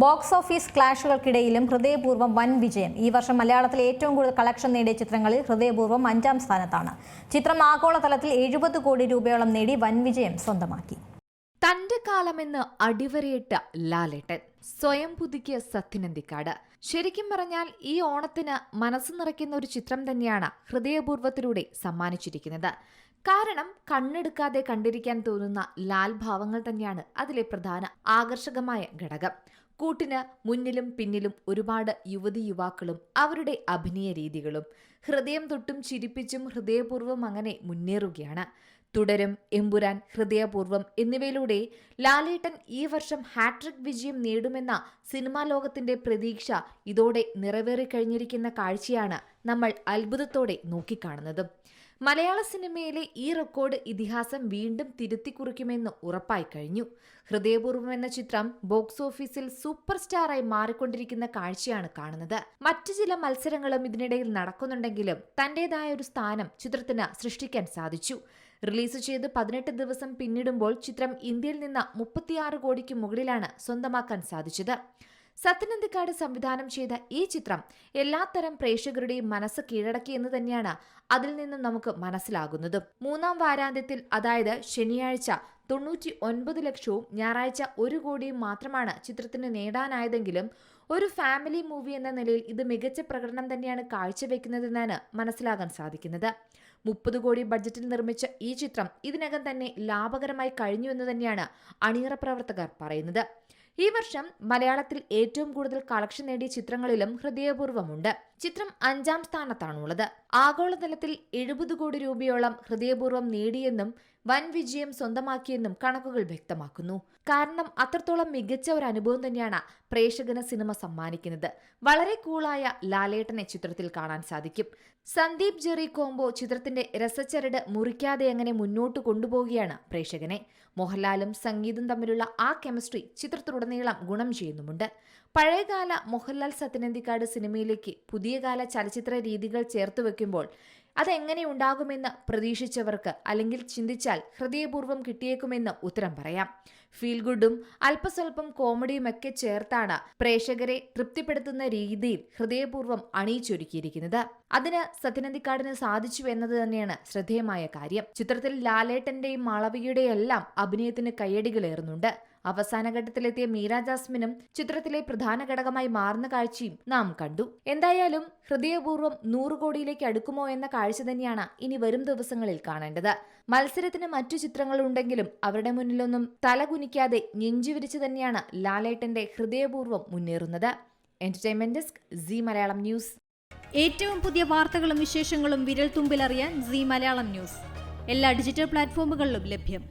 Box office ക്ലാഷുകൾക്കിടയിലും ഹൃദയപൂർവ്വം വൻ വിജയം. ഈ വർഷം മലയാളത്തിലെ ഏറ്റവും കൂടുതൽ കളക്ഷൻ നേടിയ ചിത്രങ്ങളിൽ ഹൃദയപൂർവ്വം 5ാം സ്ഥാനത്താണ്. ചിത്രം ആഗോളതലത്തിൽ 70 കോടി രൂപയോളം നേടി വൻ വിജയം സ്വന്തമാക്കി. തന്റെ കാലമെന്ന് അടിവരയിട്ട ലാലേട്ടൻ, സ്വയം പുതുക്കിയ സത്യനന്ദിക്കാട്. ശരിക്കും പറഞ്ഞാൽ ഈ ഓണത്തിന് മനസ്സ് നിറയ്ക്കുന്ന ഒരു ചിത്രം തന്നെയാണ് ഹൃദയപൂർവ്വത്തിലൂടെ സമ്മാനിച്ചിരിക്കുന്നത്. കാരണം കണ്ണെടുക്കാതെ കണ്ടിരിക്കാൻ തോന്നുന്ന ലാൽ ഭാവങ്ങൾ തന്നെയാണ് അതിലെ പ്രധാന ആകർഷകമായ ഘടകം. കൂട്ടിന് മുന്നിലും പിന്നിലും ഒരുപാട് യുവതി യുവാക്കളും അവരുടെ അഭിനയ രീതികളും ഹൃദയം തൊട്ടും ചിരിപ്പിച്ചും ഹൃദയപൂർവ്വം അങ്ങനെ മുന്നേറുകയാണ്. തുടരും, എമ്പുരാൻ, ഹൃദയപൂർവ്വം എന്നിവയിലൂടെ ലാലേട്ടൻ ഈ വർഷം ഹാട്രിക് വിജയം നേടുമെന്ന സിനിമാ ലോകത്തിന്റെ പ്രതീക്ഷ ഇതോടെ നിറവേറിക്കഴിഞ്ഞിരിക്കുന്ന കാഴ്ചയാണ് നമ്മൾ അത്ഭുതത്തോടെ നോക്കിക്കാണുന്നത്. മലയാള സിനിമയിലെ ഈ റെക്കോർഡ് ഇതിഹാസം വീണ്ടും തിരുത്തിക്കുറിക്കുമെന്ന് ഉറപ്പായി കഴിഞ്ഞു. ഹൃദയപൂർവ്വം എന്ന ചിത്രം ബോക്സ് ഓഫീസിൽ സൂപ്പർ സ്റ്റാറായി മാറിക്കൊണ്ടിരിക്കുന്ന കാഴ്ചയാണ് കാണുന്നത്. മറ്റു ചില മത്സരങ്ങളും ഇതിനിടയിൽ നടക്കുന്നുണ്ടെങ്കിലും തന്റേതായ ഒരു സ്ഥാനം ചിത്രത്തിന് സൃഷ്ടിക്കാൻ സാധിച്ചു. റിലീസ് ചെയ്ത് 18 ദിവസം പിന്നിടുമ്പോൾ ചിത്രം ഇന്ത്യയിൽ നിന്ന് 36 കോടിക്ക് മുകളിലാണ് സ്വന്തമാക്കാൻ സാധിച്ചത്. സത്യനന്ദിക്കാട് സംവിധാനം ചെയ്ത ഈ ചിത്രം എല്ലാത്തരം പ്രേക്ഷകരുടെയും മനസ്സ് കീഴടക്കിയെന്ന് തന്നെയാണ് അതിൽ നിന്ന് നമുക്ക് മനസ്സിലാകുന്നതും. 3ാം വാരാന്ത്യത്തിൽ, അതായത് ശനിയാഴ്ച 99 ലക്ഷവും ഞായറാഴ്ച 1 കോടിയും മാത്രമാണ് ചിത്രത്തിന് നേടാനായതെങ്കിലും ഒരു ഫാമിലി മൂവി എന്ന നിലയിൽ ഇത് മികച്ച പ്രകടനം തന്നെയാണ് കാഴ്ചവെക്കുന്നതെന്നാണ് മനസ്സിലാകാൻ സാധിക്കുന്നത്. 30 കോടി ബഡ്ജറ്റിൽ നിർമ്മിച്ച ഈ ചിത്രം ഇതിനകം തന്നെ ലാഭകരമായി കഴിഞ്ഞു എന്ന് തന്നെയാണ് അണിയറ പ്രവർത്തകർ പറയുന്നത്. ഈ വർഷം മലയാളത്തിൽ ഏറ്റവും കൂടുതൽ കളക്ഷൻ നേടിയ ചിത്രങ്ങളിലും ഹൃദയപൂർവ്വമുണ്ട്. ചിത്രം 5ാം സ്ഥാനത്താണുള്ളത്. ആഗോളതലത്തിൽ 70 കോടി രൂപയോളം ഹൃദയപൂർവ്വം നേടിയെന്നും വൻ വിജയം സ്വന്തമാക്കിയെന്നും കണക്കുകൾ വ്യക്തമാക്കുന്നു. കാരണം അത്രത്തോളം മികച്ച ഒരു അനുഭവം തന്നെയാണ് പ്രേക്ഷകന് സിനിമ സമ്മാനിക്കുന്നത്. വളരെ കൂളായ ലാലേട്ടനെ ചിത്രത്തിൽ കാണാൻ സാധിക്കും. സന്ദീപ് ജെറി കോംബോ ചിത്രത്തിന്റെ രസച്ചരട് മുറിക്കാതെ എങ്ങനെ മുന്നോട്ട് കൊണ്ടുപോവുകയാണ് പ്രേക്ഷകനെ. മോഹൻലാലും സംഗീതും തമ്മിലുള്ള ആ കെമിസ്ട്രി ചിത്രത്തിലുടനീളം ഗുണം ചെയ്യുന്നുമുണ്ട്. പഴയകാല മോഹൻലാൽ സത്യനന്ദിക്കാട് സിനിമയിലേക്ക് പുതിയ കാല ചലച്ചിത്ര രീതികൾ ചേർത്ത് വെക്കുമ്പോൾ അതെങ്ങനെ ഉണ്ടാകുമെന്ന് പ്രതീക്ഷിച്ചവർക്ക് അല്ലെങ്കിൽ ചിന്തിച്ചാൽ ഹൃദയപൂർവ്വം കിട്ടിയേക്കുമെന്ന് ഉത്തരം പറയാം. ഫീൽ ഗുഡും അല്പസ്വല്പം കോമഡിയുമൊക്കെ ചേർത്താണ് പ്രേക്ഷകരെ തൃപ്തിപ്പെടുത്തുന്ന രീതിയിൽ ഹൃദയപൂർവ്വം അണിയിച്ചൊരുക്കിയിരിക്കുന്നത്. അതിന് സത്യനന്ദിക്കാടിന് സാധിച്ചു എന്നത് തന്നെയാണ് ശ്രദ്ധേയമായ കാര്യം. ചിത്രത്തിൽ ലാലേട്ടന്റെയും മാളവികയുടെയും എല്ലാം അഭിനയത്തിന് കയ്യടികളേറുന്നുണ്ട്. അവസാന ഘട്ടത്തിലെത്തിയ മീര ജാസ്മിനും ചിത്രത്തിലെ പ്രധാന ഘടകമായി മാറുന്ന കാഴ്ചയും നാം കണ്ടു. എന്തായാലും ഹൃദയപൂർവ്വം 100 കോടിയിലേക്ക് അടുക്കുമോ എന്ന കാഴ്ച തന്നെയാണ് ഇനി വരും ദിവസങ്ങളിൽ കാണേണ്ടത്. മത്സരത്തിന് മറ്റു ചിത്രങ്ങളുണ്ടെങ്കിലും അവരുടെ മുന്നിലൊന്നും തലകുനിക്കാതെ നെഞ്ചുവിരിച്ച് തന്നെയാണ് ലാലേട്ടന്റെ ഹൃദയപൂർവ്വം മുന്നേറുന്നത്. Entertainment desk, Zee Malayalam news. ഏറ്റവും പുതിയ വാർത്തകളും വിശേഷങ്ങളും വിരൽ തുമ്പിലറിയാൻ സി മലയാളം ന്യൂസ് എല്ലാ ഡിജിറ്റൽ പ്ലാറ്റ്ഫോമുകളിലും ലഭ്യം.